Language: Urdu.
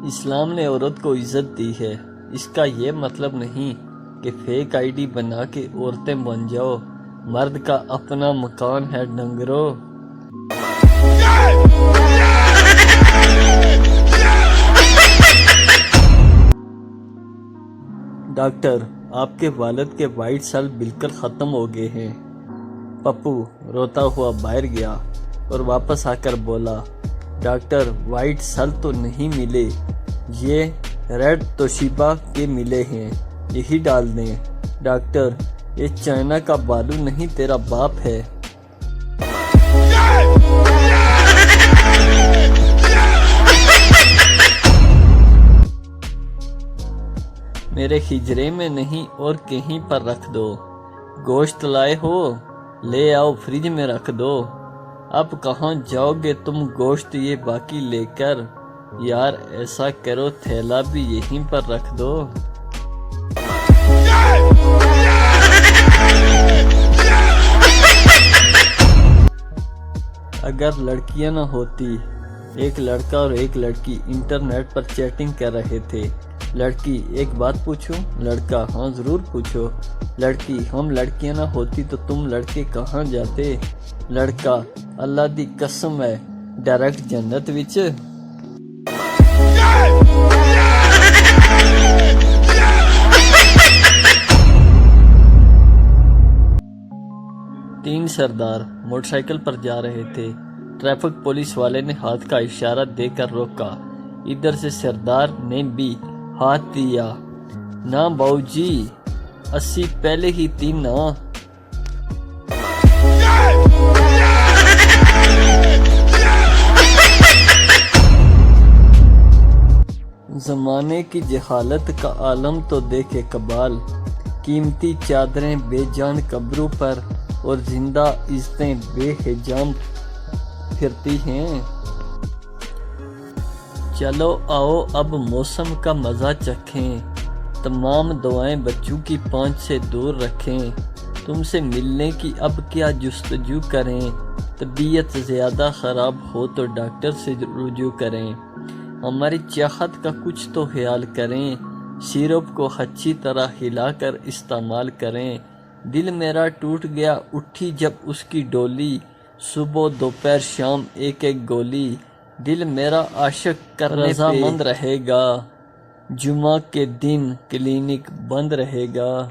اسلام نے عورت کو عزت دی ہے، اس کا یہ مطلب نہیں کہ فیک آئی ڈی بنا کے عورتیں بن جاؤ۔ مرد کا اپنا مکان ہے ڈنگرو۔ ڈاکٹر، آپ کے والد کے وائٹ سیل بالکل ختم ہو گئے ہیں۔ پپو روتا ہوا باہر گیا اور واپس آ کر بولا، ڈاکٹر وائٹ سیل تو نہیں ملے، یہ ریڈ توشیبا کے ملے ہیں، یہی ڈال دیں۔ ڈاکٹر، یہ چائنا کا بالو نہیں تیرا باپ ہے۔ میرے ہجرے میں نہیں اور کہیں پر رکھ دو۔ گوشت لائے ہو؟ لے آؤ، فریج میں رکھ دو۔ اب کہاں جاؤ گے تم گوشت یہ باقی لے کر؟ یار ایسا کرو تھیلا بھی یہیں پر رکھ دو۔ اگر لڑکیاں نہ ہوتی، ایک لڑکا اور ایک لڑکی انٹرنیٹ پر چیٹنگ کر رہے تھے۔ لڑکی، ایک بات پوچھوں؟ لڑکا، ہاں ضرور پوچھو۔ لڑکی، ہم لڑکیاں نہ ہوتی تو تم لڑکے کہاں جاتے؟ لڑکا، اللہ دی قسم ہے، ڈائریکٹ جنت وچ۔ تین سردار موٹر سائیکل پر جا رہے تھے۔ ٹریفک پولیس والے نے ہاتھ کا اشارہ دے کر روکا۔ ادھر سے سردار نے بھی ہاتھ دیا۔ نہ باؤ جی، اسی پہلے ہی تین نا۔ زمانے کی جہالت کا عالم تو دیکھے کبال، قیمتی چادریں بے جان قبروں پر اور زندہ عزتیں بے حجام پھرتی ہیں۔ چلو آؤ اب موسم کا مزہ چکھیں، تمام دعائیں بچوں کی پانچ سے دور رکھیں۔ تم سے ملنے کی اب کیا جستجو کریں، طبیعت زیادہ خراب ہو تو ڈاکٹر سے رجوع کریں۔ ہماری چاہت کا کچھ تو خیال کریں، سیرپ کو اچھی طرح ہلا کر استعمال کریں۔ دل میرا ٹوٹ گیا اٹھی جب اس کی ڈولی، صبح دوپہر شام ایک ایک گولی۔ دل میرا عاشق کرنے رضا مند رہے گا، جمعہ کے دن کلینک بند رہے گا۔